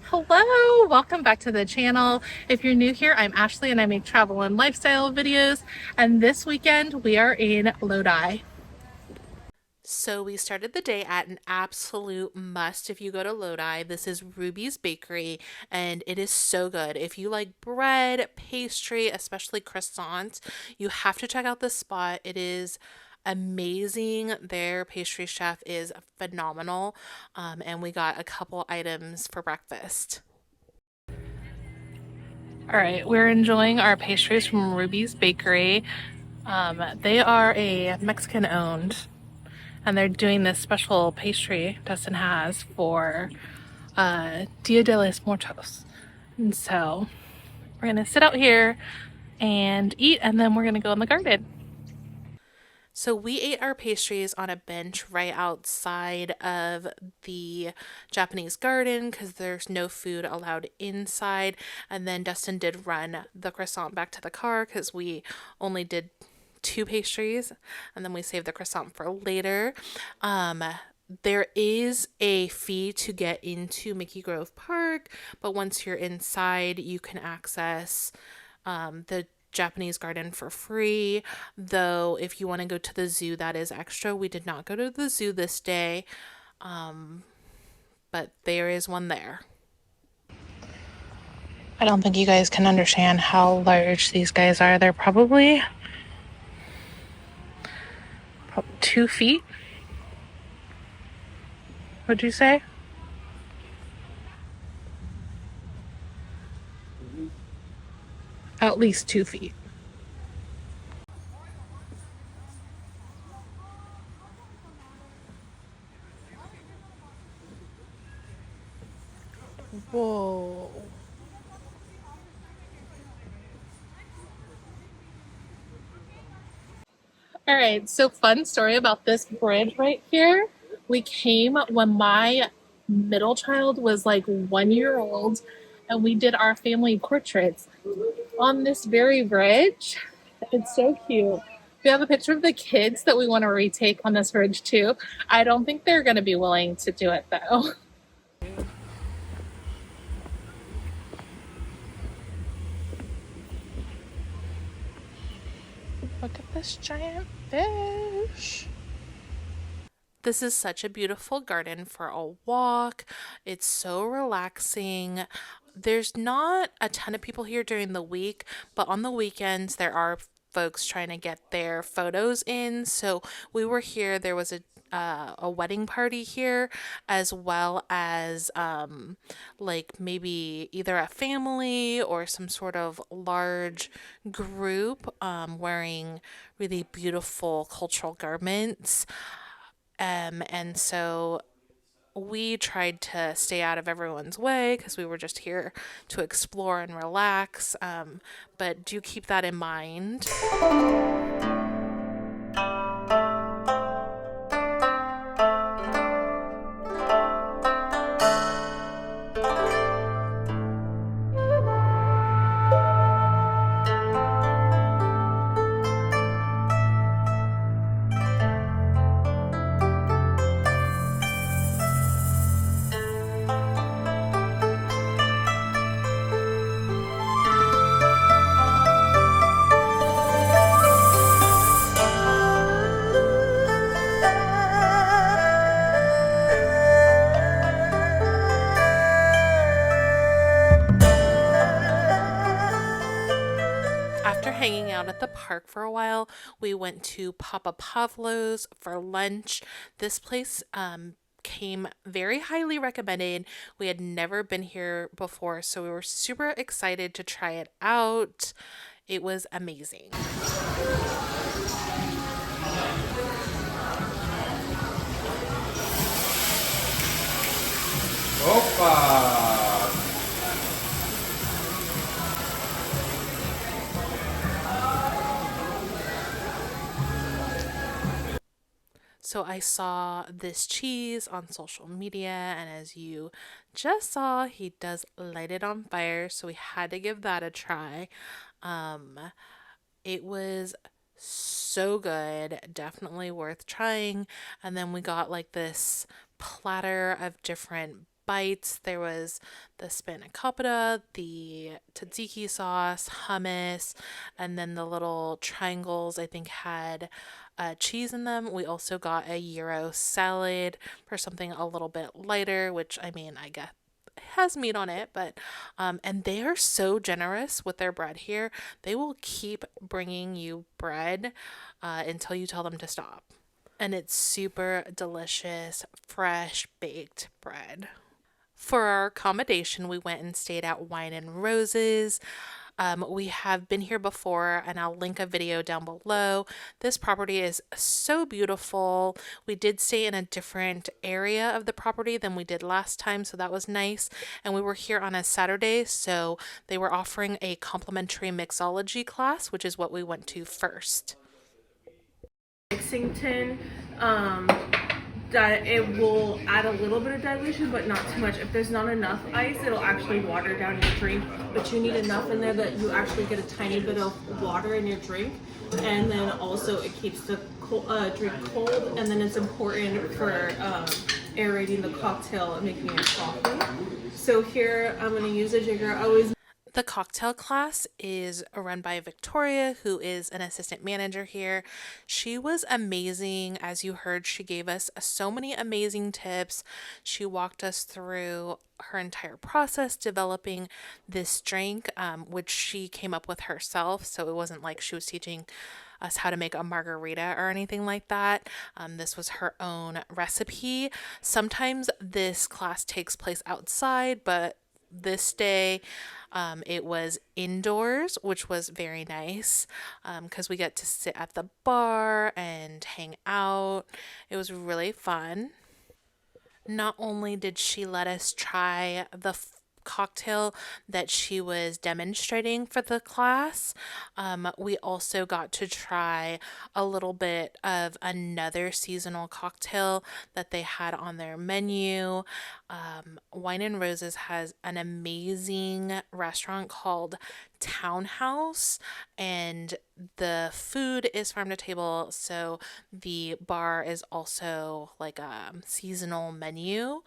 Hello, welcome back to the channel. If you're new here, I'm Ashley and I make travel and lifestyle videos. And this weekend we are in Lodi. So we started the day at an absolute must if you go to Lodi. This is Ruby's Bakery, and it is so good. If you like bread, pastry, especially croissants, you have to check out this spot. It is amazing. Their pastry chef is phenomenal, and we got a couple items for breakfast. All right, we're enjoying our pastries from Ruby's Bakery. They are a Mexican owned, and they're doing this special pastry Dustin has for Dia de los Muertos. And so we're gonna sit out here and eat, and then we're gonna go in the garden. So we ate our pastries on a bench right outside of the Japanese garden because there's no food allowed inside. And then Dustin did run the croissant back to the car because we only did two pastries and then we saved the croissant for later. Um, there is a fee to get into Mickey Grove Park, but once you're inside, you can access the Japanese garden for free. Though, if you want to go to the zoo, that is extra. We did not go to the zoo this day, but there is one there. I don't think you guys can understand how large these guys are. They're probably 2 feet. Would you say? At least 2 feet. Whoa. All right, so fun story about this bridge right here. We came when my middle child was like 1 year old, and we did our family portraits on this very bridge. It's so cute. We have a picture of the kids that we want to retake on this bridge too. I don't think they're going to be willing to do it though. Look at this giant fish. This is such a beautiful garden for a walk. It's so relaxing. There's not a ton of people here during the week, but on the weekends, there are folks trying to get their photos in. So we were here. There was a wedding party here, as well as like maybe either a family or some sort of large group wearing really beautiful cultural garments. And so we tried to stay out of everyone's way because we were just here to explore and relax. But do keep that in mind. After hanging out at the park for a while, we went to Papapavlos for lunch. This place came very highly recommended. We had never been here before, so we were super excited to try it out. It was amazing. Opa! So I saw this cheese on social media, and as you just saw, he does light it on fire, so we had to give that a try. Um, it was so good, definitely worth trying. And then we got like this platter of different bites. There was the spanakopita, the tzatziki sauce, hummus, and then the little triangles I think had cheese in them. We also got a gyro salad for something a little bit lighter, which I mean, I guess has meat on it, but and they are so generous with their bread here. They will keep bringing you bread until you tell them to stop. And it's super delicious, fresh baked bread. For our accommodation, we went and stayed at Wine and Roses. We have been here before, and I'll link a video down below. This property is so beautiful. We did stay in a different area of the property than we did last time, so that was nice. And we were here on a Saturday, so they were offering a complimentary mixology class, which is what we went to first. Mixing tin, that it will add a little bit of dilution, but not too much. If there's not enough ice, it'll actually water down your drink, but you need enough in there that you actually get a tiny bit of water in your drink. And then also it keeps the drink cold, and then it's important for aerating the cocktail and making it frothy. So here I'm going to use a jigger. The cocktail class is run by Victoria, who is an assistant manager here. She was amazing. As you heard, she gave us so many amazing tips. She walked us through her entire process developing this drink, which she came up with herself. So it wasn't like she was teaching us how to make a margarita or anything like that. This was her own recipe. Sometimes this class takes place outside, but this day it was indoors, which was very nice because we get to sit at the bar and hang out. It was really fun. Not only did she let us try the cocktail that she was demonstrating for the class, we also got to try a little bit of another seasonal cocktail that they had on their menu. Wine and Roses has an amazing restaurant called Townhouse, and the food is farm to table, so the bar is also like a seasonal menu,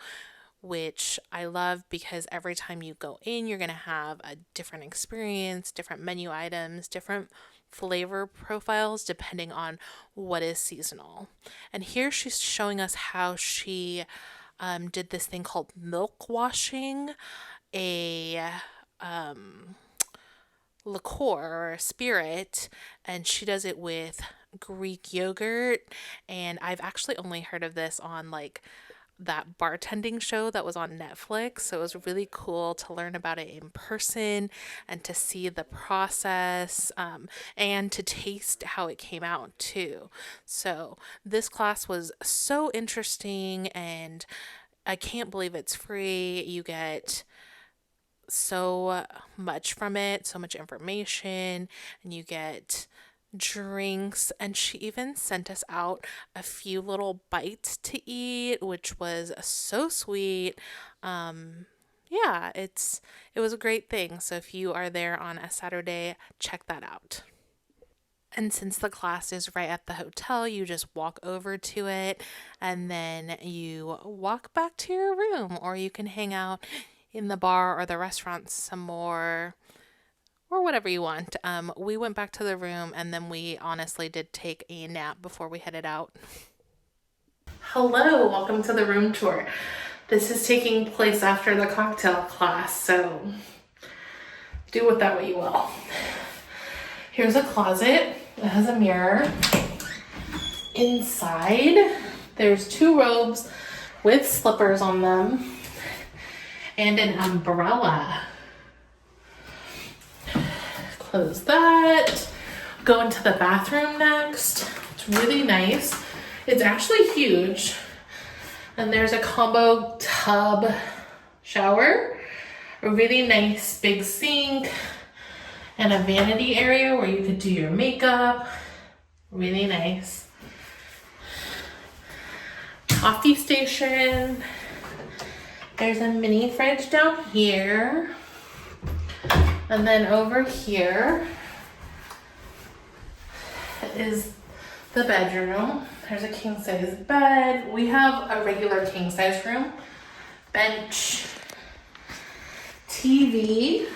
which I love because every time you go in, you're going to have a different experience, different menu items, different flavor profiles depending on what is seasonal. And here she's showing us how she did this thing called milk washing, a liqueur or a spirit, and she does it with Greek yogurt. And I've actually only heard of this on like that bartending show that was on Netflix. So it was really cool to learn about it in person and to see the process and to taste how it came out too. So this class was so interesting, and I can't believe it's free. You get so much from it, so much information, and you get drinks, and she even sent us out a few little bites to eat, which was so sweet. Yeah, it was a great thing. So if you are there on a Saturday, check that out. And since the class is right at the hotel, you just walk over to it and then you walk back to your room, or you can hang out in the bar or the restaurant some more, or whatever you want. We went back to the room, and then we honestly did take a nap before we headed out. Hello, welcome to the room tour. This is taking place after the cocktail class, so do with that what you will. Here's a closet. It has a mirror. Inside, there's 2 robes with slippers on them and an umbrella. Close that. Go into the bathroom next. It's really nice. It's actually huge. And there's a combo tub shower, a really nice big sink, and a vanity area where you could do your makeup. Really nice. Coffee station. There's a mini fridge down here. And then over here is the bedroom. There's a king size bed. We have a regular king size room, bench, TV,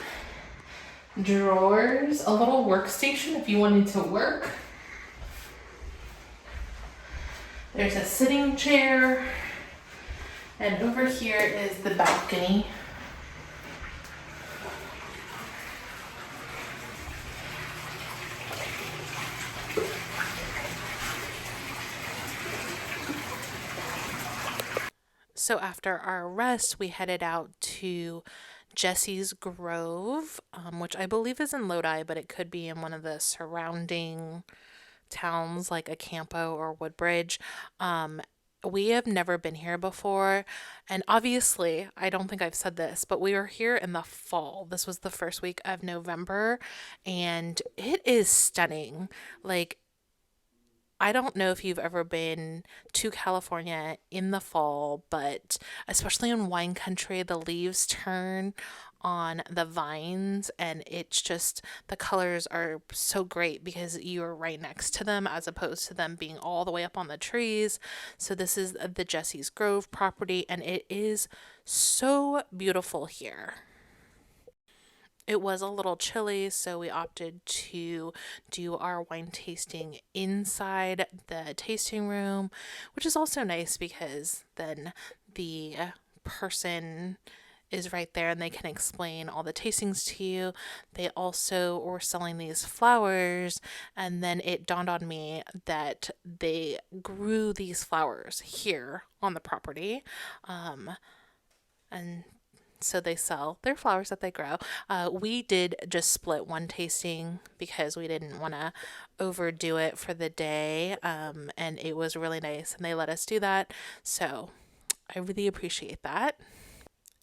drawers, a little workstation if you wanted to work. There's a sitting chair, and over here is the balcony. So after our rest, we headed out to Jesse's Grove, which I believe is in Lodi, but it could be in one of the surrounding towns like Acampo or Woodbridge. We have never been here before, and obviously, I don't think I've said this, but we were here in the fall. This was the first week of November, and it is stunning. Like, I don't know if you've ever been to California in the fall, but especially in wine country, the leaves turn on the vines and it's just the colors are so great because you're right next to them as opposed to them being all the way up on the trees. So this is the Jesse's Grove property and it is so beautiful here. It was a little chilly, so we opted to do our wine tasting inside the tasting room, which is also nice because then the person is right there and they can explain all the tastings to you. They also were selling these flowers, and then it dawned on me that they grew these flowers here on the property. And so they sell their flowers that they grow. We did just split one tasting because we didn't want to overdo it for the day, and it was really nice and they let us do that, so I really appreciate that.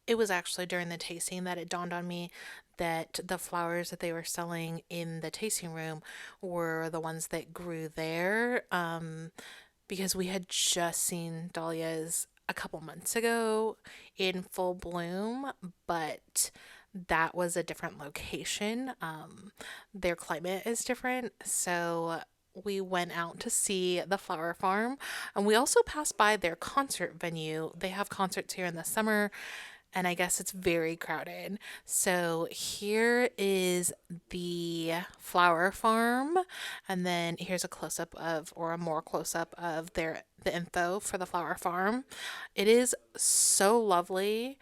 It was actually during the tasting that it dawned on me that the flowers that they were selling in the tasting room were the ones that grew there, because we had just seen dahlias a couple months ago in full bloom, but that was a different location. Their climate is different, so we went out to see the flower farm, and we also passed by their concert venue. They have concerts here in the summer, and I guess it's very crowded. So here is the flower farm, and then here's a close-up of, or a more close-up of the info for the flower farm. It is so lovely.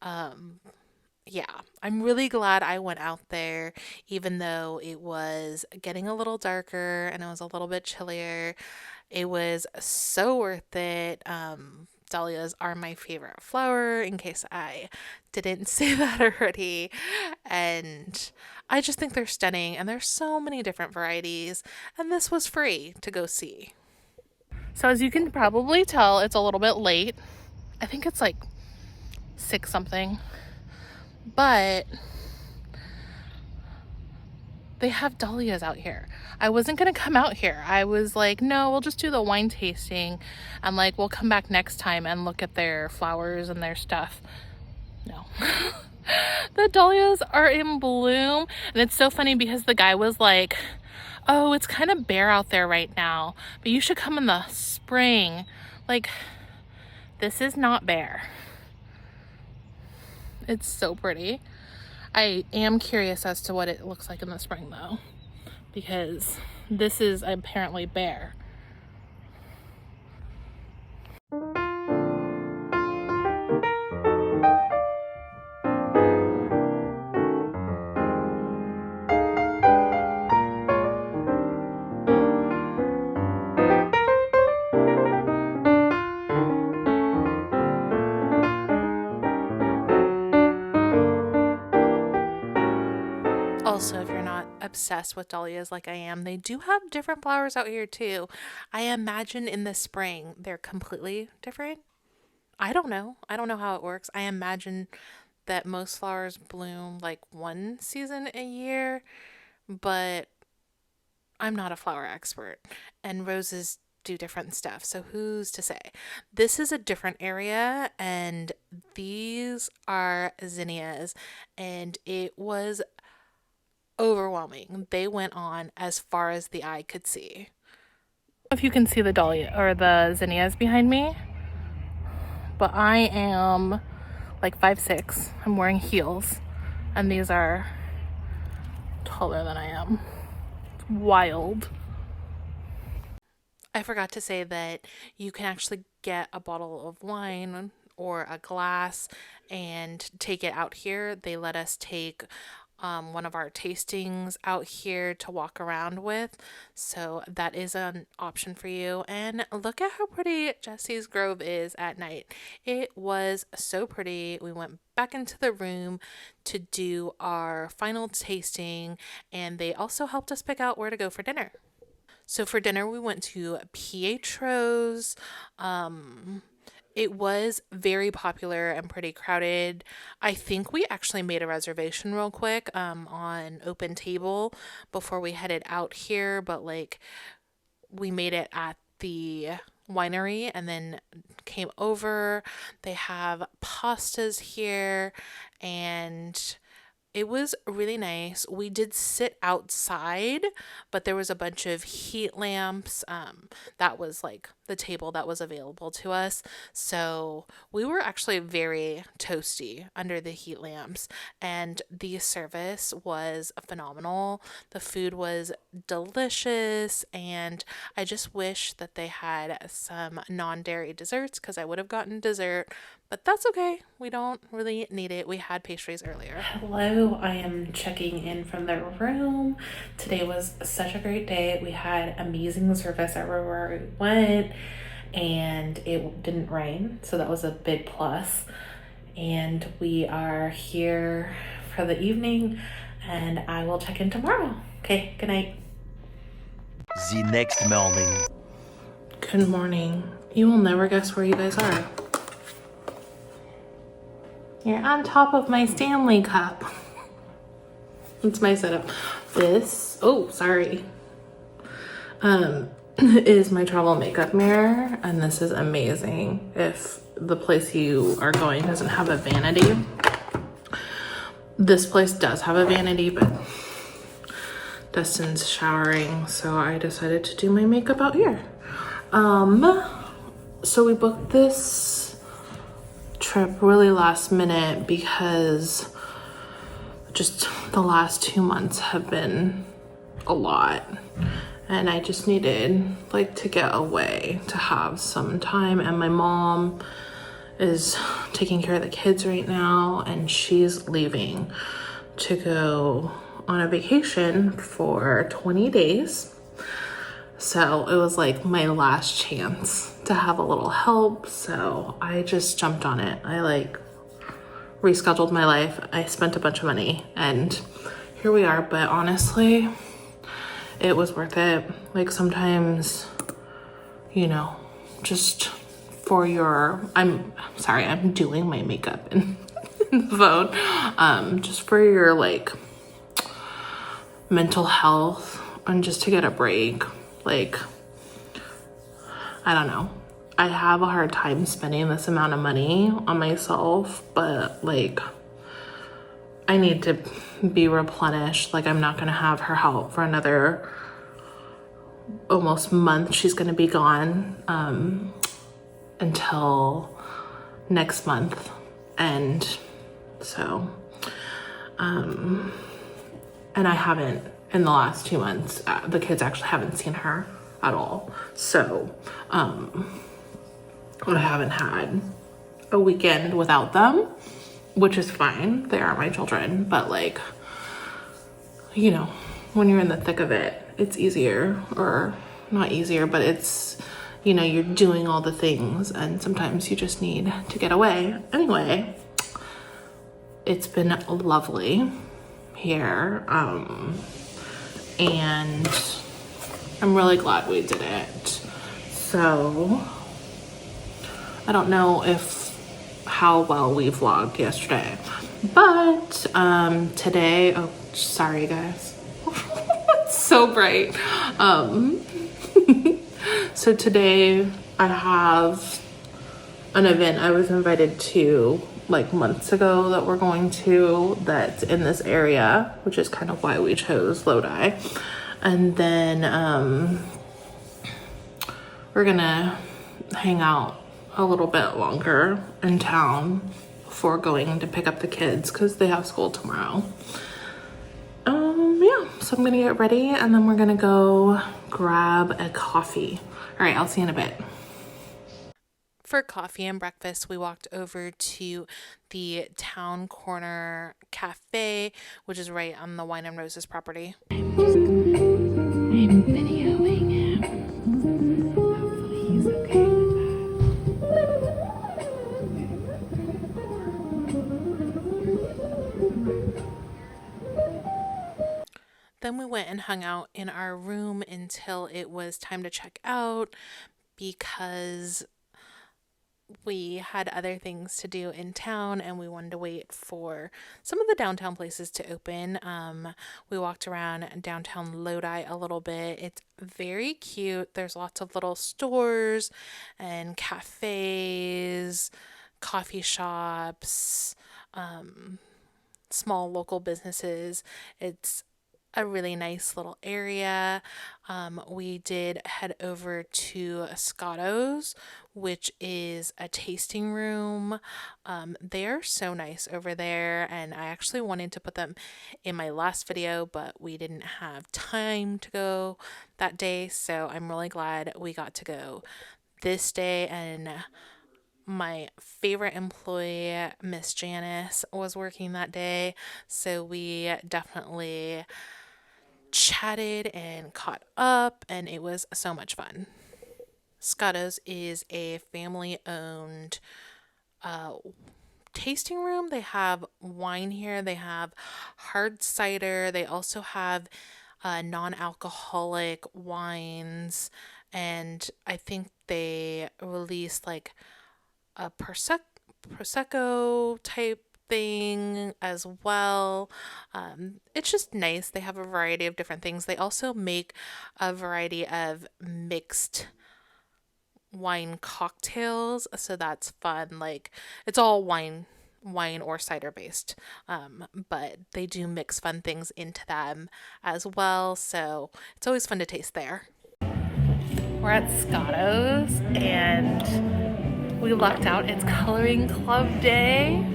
Yeah, I'm really glad I went out there, even though it was getting a little darker and it was a little bit chillier. It was so worth it. Dahlias are my favorite flower, in case I didn't say that already. And I just think they're stunning, and there's so many different varieties, and this was free to go see. So as you can probably tell, it's a little bit late. I think it's like 6 something. But they have dahlias out here. I wasn't going to come out here. I was like, no, we'll just do the wine tasting and like we'll come back next time and look at their flowers and their stuff. No. The dahlias are in bloom, and it's so funny because the guy was like, oh, it's kind of bare out there right now, but you should come in the spring. Like, this is not bare. It's so pretty. I am curious as to what it looks like in the spring though, because this is apparently bare. Also, if you're not obsessed with dahlias like I am, they do have different flowers out here too. I imagine in the spring they're completely different. I don't know. I don't know how it works. I imagine that most flowers bloom like one season a year, but I'm not a flower expert, and roses do different stuff, so who's to say? This is a different area, and these are zinnias, and it was overwhelming. They went on as far as the eye could see. If you can see the dahlia or the zinnias behind me, but I am like 5'6". I'm wearing heels, and these are taller than I am. It's wild. I forgot to say that you can actually get a bottle of wine or a glass and take it out here. They let us take one of our tastings out here to walk around with. So that is an option for you. And look at how pretty Jesse's Grove is at night. It was so pretty. We went back into the room to do our final tasting, and they also helped us pick out where to go for dinner. So for dinner, we went to Pietro's. It was very popular and pretty crowded. I think we actually made a reservation real quick on Open Table before we headed out here, but like we made it at the winery and then came over. They have pastas here, and it was really nice. We did sit outside, but there was a bunch of heat lamps. That was like the table that was available to us. So we were actually very toasty under the heat lamps, and the service was phenomenal. The food was delicious, and I just wish that they had some non-dairy desserts because I would have gotten dessert, but that's okay. We don't really need it. We had pastries earlier. Hello, I am checking in from the room. Today was such a great day. We had amazing service everywhere we went, and it didn't rain, so that was a big plus. And we are here for the evening, and I will check in tomorrow. Okay, good night. The next morning. Good morning. You will never guess where you guys are. You're on top of my Stanley cup. It's my setup. This, oh, sorry, is my travel makeup mirror, and this is amazing if the place you are going doesn't have a vanity. This place does have a vanity, but Dustin's showering, so I decided to do my makeup out here. So we booked this trip really last minute because just the last 2 months have been a lot, and I just needed like to get away, to have some time. And my mom is taking care of the kids right now, and she's leaving to go on a vacation for 20 days. So it was like my last chance to have a little help. So I just jumped on it. I like rescheduled my life. I spent a bunch of money, and here we are. But honestly, it was worth it. Like sometimes, you know, just for your, I'm doing my makeup in the phone. Just for your like mental health and just to get a break. Like, I don't know. I have a hard time spending this amount of money on myself, but like, I need to be replenished. Like, I'm not going to have her help for another almost month. She's going to be gone until next month. And so, and I haven't, in the last 2 months, the kids actually haven't seen her at all. So, I haven't had a weekend without them, which is fine. They are my children, but like, you know, when you're in the thick of it, it's easier, or not easier, but it's, you know, you're doing all the things, and sometimes you just need to get away. Anyway, it's been lovely here, and I'm really glad we did it. So I don't know how well we vlogged yesterday, but today, oh, sorry guys, it's so bright. So today I have an event I was invited to like months ago that we're going to, that's in this area, which is kind of why we chose Lodi. And then we're gonna hang out a little bit longer in town before going to pick up the kids because they have school tomorrow. Yeah, so I'm gonna get ready and then we're gonna go grab a coffee. All right, I'll see you in a bit. For coffee and breakfast, we walked over to the Town Corner Cafe, which is right on the Wine and Roses property. I'm videoing him. Hopefully he's okay with that. Then we went and hung out in our room until it was time to check out because we had other things to do in town and we wanted to wait for some of the downtown places to open. We walked around downtown Lodi a little bit. It's very cute. There's lots of little stores and cafes, coffee shops, small local businesses. It's a really nice little area. We did head over to Scotto's, which is a tasting room. They're so nice over there, and I actually wanted to put them in my last video, but we didn't have time to go that day, so I'm really glad we got to go this day. And my favorite employee, Miss Janice, was working that day, so we definitely chatted and caught up, and it was so much fun. Scotto's is a family-owned tasting room. They have wine here. They have hard cider. They also have non-alcoholic wines, and I think they released like a Prosecco type thing as well. It's just nice. They have a variety of different things. They also make a variety of mixed wine cocktails, so that's fun. Like, it's all wine or cider based, but they do mix fun things into them as well, so it's always fun to taste there. We're at Scotto's and we lucked out. It's coloring club day,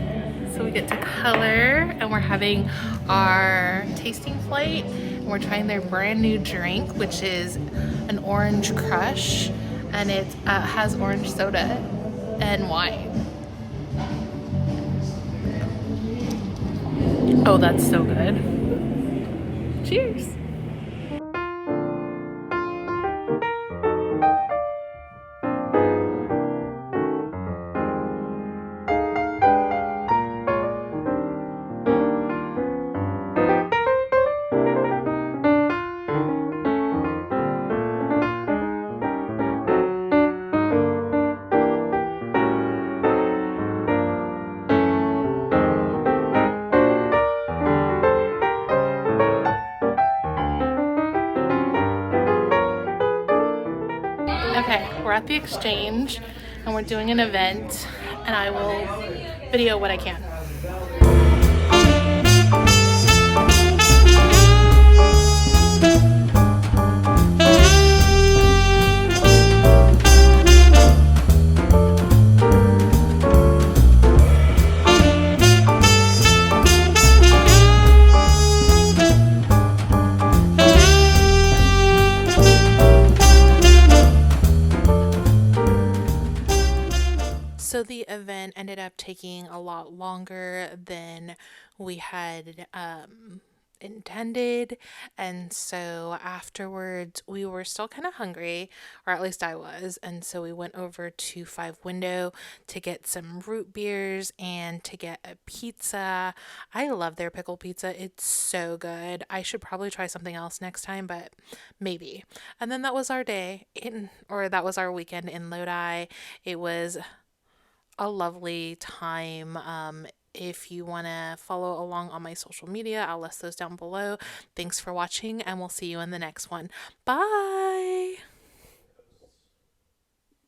so we get to color, and we're having our tasting flight, and we're trying their brand new drink, which is an orange crush, and it has orange soda and wine. Oh, that's so good. Cheers. Okay, we're at the exchange and we're doing an event, and I will video what I can. So the event ended up taking a lot longer than we had intended, and so afterwards we were still kind of hungry, or at least I was, and so we went over to Five Window to get some root beers and to get a pizza. I love their pickle pizza. It's so good. I should probably try something else next time, but maybe. And then that was our day that was our weekend in Lodi. It was a lovely time. If you want to follow along on my social media, I'll list those down below. Thanks for watching, and we'll see you in the next one. Bye!